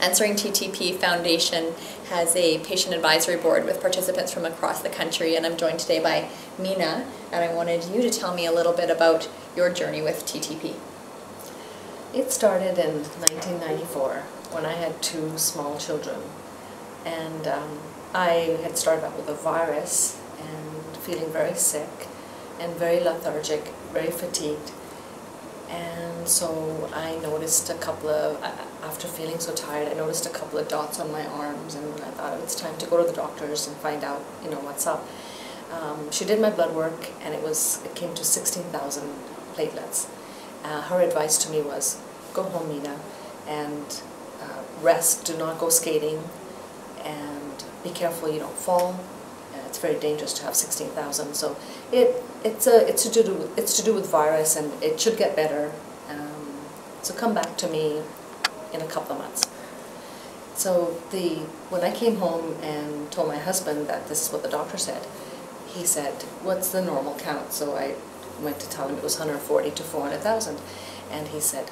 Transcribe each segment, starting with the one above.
Answering TTP Foundation has a patient advisory board with participants from across the country, and I'm joined today by Mina, and I wanted you to tell me a little bit about your journey with TTP. It started in 1994 when I had two small children, and I had started out with a virus and feeling very sick and very lethargic, very fatigued. And so I noticed after feeling so tired, I noticed a couple of dots on my arms, and I thought it's time to go to the doctors and find out, what's up. She did my blood work, and it came to 16,000 platelets. Her advice to me was, go home, Mina, and rest, do not go skating, and be careful you don't fall. It's very dangerous to have 16,000. So it's to do with virus, and it should get better. So come back to me in a couple of months. So when I came home and told my husband that this is what the doctor said, he said, "What's the normal count?" So I went to tell him it was 140 to 400,000, and he said,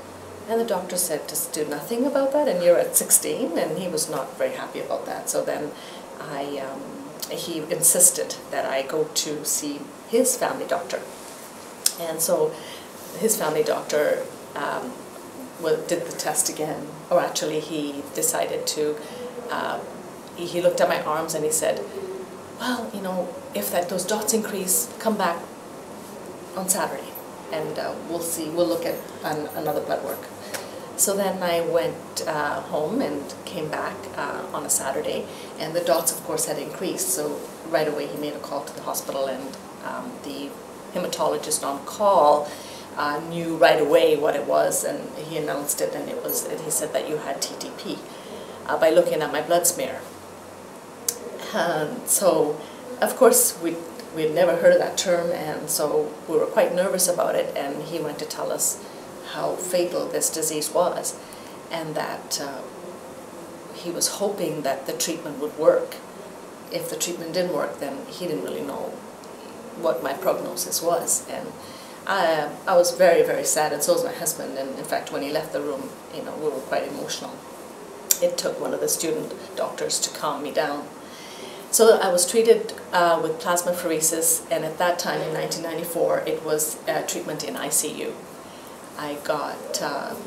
and the doctor said, "Just do nothing about that, and you're at 16," and he was not very happy about that. So then he insisted that I go to see his family doctor. And so his family doctor did the test again, or actually he decided to, he looked at my arms and he said, "Well, if those dots increase, come back on Saturday and we'll look at another blood work." So then I went home and came back on a Saturday, and the dots, of course, had increased. So right away he made a call to the hospital, and the hematologist on call knew right away what it was, and he announced it, and he said that you had TTP by looking at my blood smear. So, of course, we'd never heard of that term, and so we were quite nervous about it, and he went to tell us how fatal this disease was, and that he was hoping that the treatment would work. If the treatment didn't work, then he didn't really know what my prognosis was. And I was very, very sad, and so was my husband, and in fact when he left the room, we were quite emotional. It took one of the student doctors to calm me down. So I was treated with plasmapheresis, and at that time in 1994 it was treatment in ICU. I got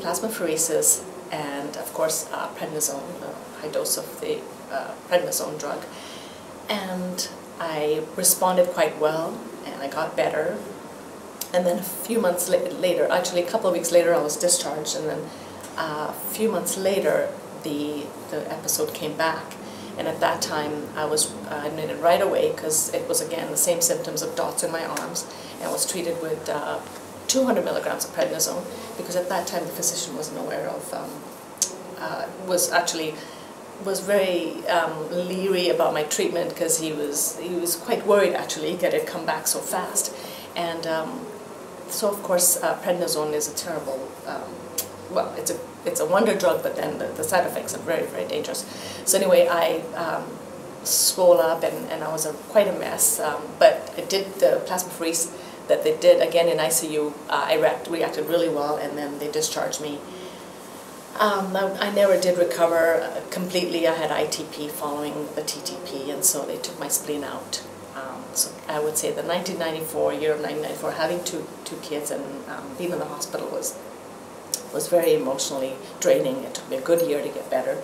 plasmapheresis and, of course, prednisone, a high dose of the prednisone drug. And I responded quite well, and I got better. And then a few months later, actually a couple of weeks later, I was discharged. And then a few months later, the episode came back. And at that time, I was admitted right away because it was, again, the same symptoms of dots in my arms, and was treated with 200 milligrams of prednisone, because at that time the physician wasn't aware of, was very leery about my treatment, because he was quite worried actually that it come back so fast. And so of course prednisone is a terrible, well, it's a wonder drug, but then the side effects are very, very dangerous. So anyway, I swole up, and I was quite a mess, but I did the plasmapheresis that they did again in ICU. I reacted really well, and then they discharged me. I never did recover completely. I had ITP following the TTP, and so they took my spleen out. So I would say the year of 1994, having two kids and being in the hospital was very emotionally draining. It took me a good year to get better.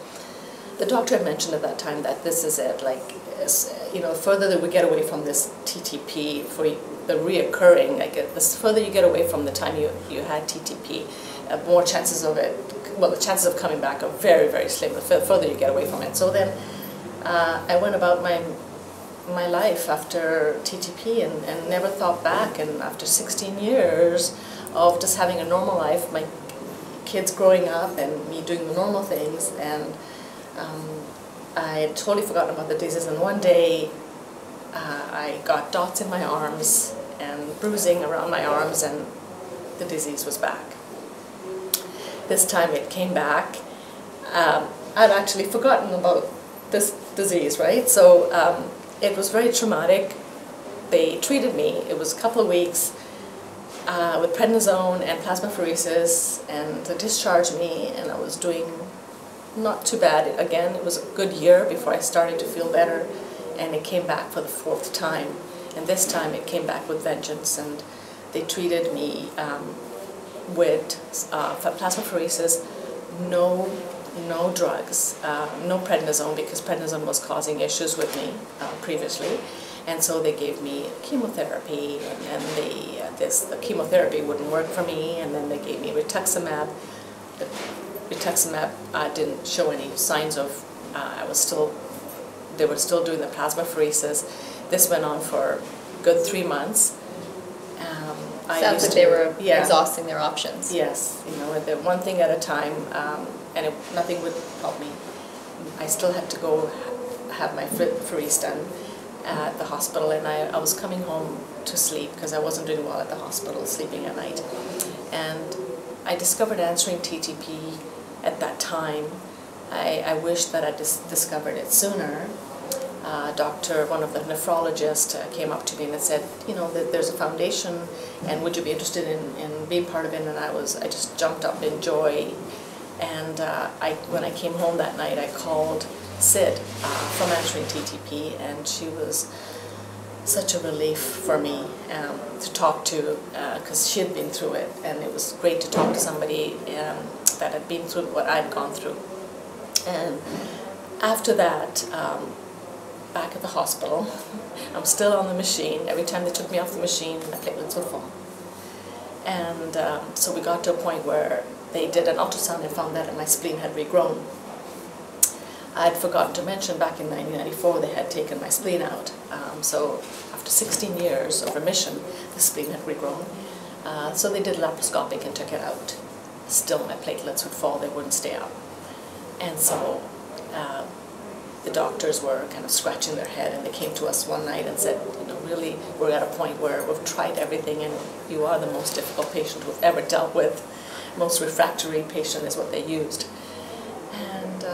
The doctor had mentioned at that time that this is it, like, the further that we get away from this TTP, for the reoccurring, like the further you get away from the time you had TTP, more chances of it, well, the chances of coming back are very, very slim the further you get away from it. So then I went about my life after TTP and never thought back, and after 16 years of just having a normal life, my kids growing up and me doing the normal things, and I had totally forgotten about the disease, and one day I got dots in my arms and bruising around my arms, and the disease was back. This time it came back. I'd actually forgotten about this disease, right? So it was very traumatic. They treated me. It was a couple of weeks with prednisone and plasmapheresis, and they discharged me, and I was doing not too bad. Again, it was a good year before I started to feel better, and it came back for the 4th time. And this time it came back with vengeance, and they treated me with plasmapheresis, no drugs, no prednisone, because prednisone was causing issues with me previously. And so they gave me chemotherapy, and the chemotherapy wouldn't work for me, and then they gave me rituximab. The rituximab didn't show any signs of, they were still doing the plasmapheresis. This went on for a good 3 months. Sounds like they were exhausting their options. Yes, one thing at a time, and nothing would help me. I still had to go have my pheresis done at the hospital, and I was coming home to sleep because I wasn't doing well at the hospital, sleeping at night. And I discovered answering TTP at that time. I wish that I discovered it sooner. One of the nephrologists came up to me and said, that there's a foundation, and would you be interested in being part of it? And I just jumped up in joy. And when I came home that night, I called Sid from Answering TTP, and she was such a relief for me to talk to, because she had been through it, and it was great to talk to somebody that had been through what I'd gone through. And after that, back at the hospital, I'm still on the machine. Every time they took me off the machine, my platelets would fall. And so we got to a point where they did an ultrasound and found that my spleen had regrown. I'd forgotten to mention back in 1994 they had taken my spleen out. So after 16 years of remission, the spleen had regrown. So they did laparoscopic and took it out. Still my platelets would fall, they wouldn't stay up. And so the doctors were kind of scratching their head, and they came to us one night and said, really, we're at a point where we've tried everything, and you are the most difficult patient we've ever dealt with. Most refractory patient is what they used. And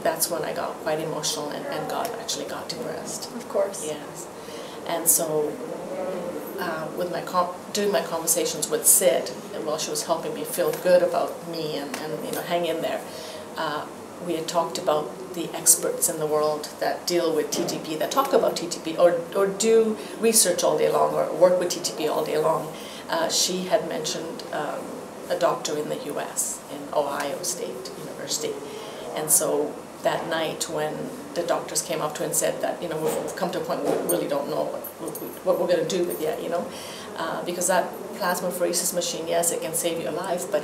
that's when I got quite emotional, and actually got depressed. Of course. Yes. And so doing my conversations with Sid, and while she was helping me feel good about me and hang in there, we had talked about the experts in the world that deal with TTP, that talk about TTP, or do research all day long, or work with TTP all day long. She had mentioned a doctor in the U.S., in Ohio State University. And so that night when the doctors came up to her and said that, we've come to a point where we really don't know what we're going to do with yet, because that plasmapheresis machine, yes, it can save your life, but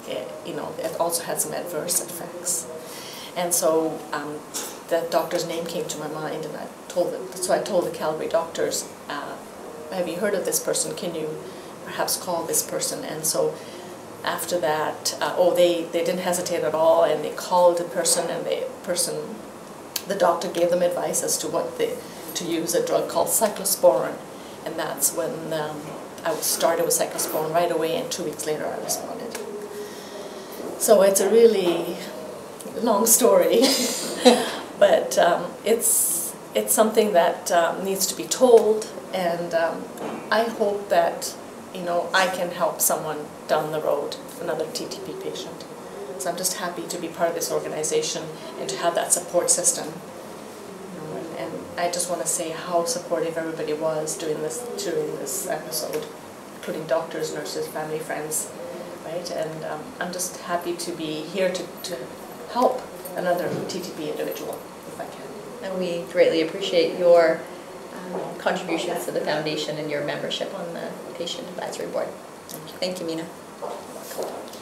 it also had some adverse effects. And so that doctor's name came to my mind, and I told the Calgary doctors, have you heard of this person? Can you perhaps call this person? And so after that, they didn't hesitate at all, and they called the person, and the doctor gave them advice as to to use a drug called cyclosporin, and that's when I started with cyclosporin right away, and 2 weeks later I responded. So it's a really long story, but it's something that needs to be told, and I hope that I can help someone down the road, another TTP patient. So I'm just happy to be part of this organization and to have that support system. And I just want to say how supportive everybody was during this episode, including doctors, nurses, family, friends, right? And I'm just happy to be here to help another TTP individual, if I can. And we greatly appreciate your contributions to the foundation and your membership on the Patient Advisory Board. Thank you. Thank you, Mina. You're welcome.